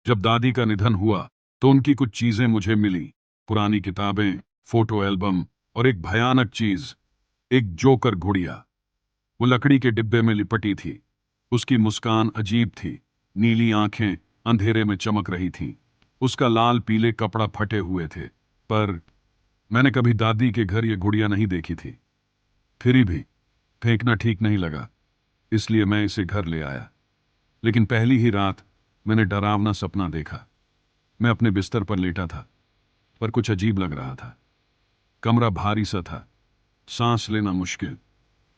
जब दादी का निधन हुआ तो उनकी कुछ चीजें मुझे मिली। पुरानी किताबें, फोटो एल्बम और एक भयानक चीज, एक जोकर गुड़िया। वो लकड़ी के डिब्बे में लिपटी थी। उसकी मुस्कान अजीब थी। नीली आंखें अंधेरे में चमक रही थीं। उसका लाल पीले कपड़ा फटे हुए थे। पर मैंने कभी दादी के घर ये गुड़िया नहीं देखी थी। फिर भी फेंकना ठीक नहीं लगा, इसलिए मैं इसे घर ले आया। लेकिन पहली ही रात मैंने डरावना सपना देखा। मैं अपने बिस्तर पर लेटा था, पर कुछ अजीब लग रहा था। कमरा भारी सा था, सांस लेना मुश्किल।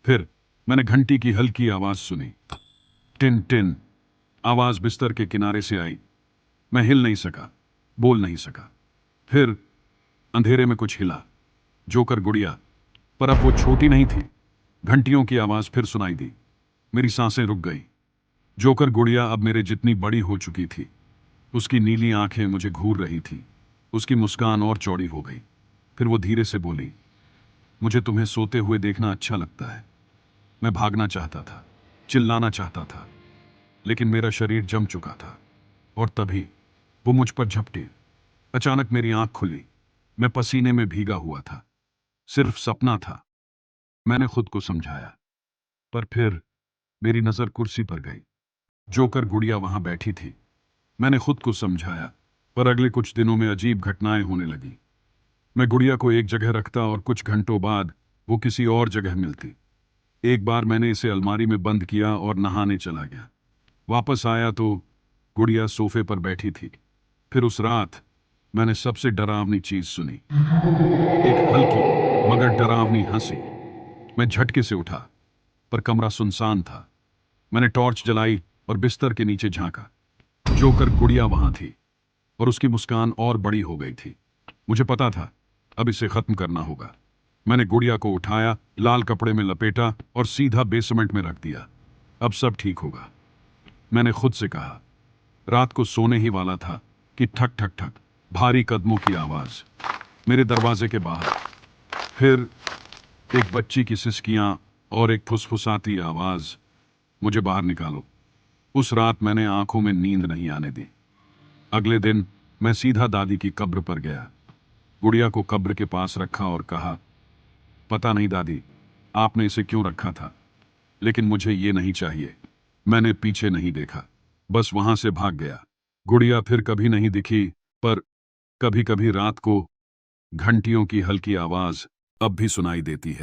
फिर मैंने घंटी की हल्की आवाज सुनी। Tin tin. आवाज बिस्तर के किनारे से आई। मैं हिल नहीं सका, बोल नहीं सका। फिर अंधेरे में कुछ हिला। जोकर गुड़िया, पर अब वो छोटी नहीं थी। घंटियों की आवाज फिर सुनाई दी। मेरी सांसें रुक गई। जोकर गुड़िया अब मेरे जितनी बड़ी हो चुकी थी। उसकी नीली आंखें मुझे घूर रही थी। उसकी मुस्कान और चौड़ी हो गई। फिर वो धीरे से बोली, मुझे तुम्हें सोते हुए देखना अच्छा लगता है। मैं भागना चाहता था, चिल्लाना चाहता था, लेकिन मेरा शरीर जम चुका था। और तभी वो मुझ पर झपटी। अचानक मेरी आंख खुली। मैं पसीने में भीगा हुआ था। सिर्फ सपना था। मैंने खुद को समझाया, पर फिर मेरी नजर कुर्सी पर गई। जोकर गुड़िया वहां बैठी थी। मैंने खुद को समझाया, पर अगले कुछ दिनों में अजीब घटनाएं होने लगी। मैं गुड़िया को एक जगह रखता और कुछ घंटों बाद वो किसी और जगह मिलती। एक बार मैंने इसे अलमारी में बंद किया और नहाने चला गया। वापस आया तो गुड़िया सोफे पर बैठी थी। फिर उस रात मैंने सबसे डरावनी चीज सुनी। एक हल्की मगर डरावनी हंसी। मैं झटके से उठा, पर कमरा सुनसान था। मैंने टॉर्च जलाई और बिस्तर के नीचे झांका। जोकर गुड़िया वहां थी और उसकी मुस्कान और बड़ी हो गई थी। मुझे पता था अब इसे खत्म करना होगा। मैंने गुड़िया को उठाया, लाल कपड़े में लपेटा और सीधा बेसमेंट में रख दिया। अब सब ठीक होगा, मैंने खुद से कहा। रात को सोने ही वाला था कि ठक ठक ठक भारी कदमों की आवाज मेरे दरवाजे के बाहर। फिर एक बच्ची की सिसकियां और एक फुसफुसाती आवाज, मुझे बाहर निकालो। उस रात मैंने आंखों में नींद नहीं आने दी। अगले दिन मैं सीधा दादी की कब्र पर गया। गुड़िया को कब्र के पास रखा और कहा, पता नहीं दादी, आपने इसे क्यों रखा था, लेकिन मुझे ये नहीं चाहिए। मैंने पीछे नहीं देखा, बस वहां से भाग गया। गुड़िया फिर कभी नहीं दिखी, पर कभी कभी रात को घंटियों की हल्की आवाज अब भी सुनाई देती है।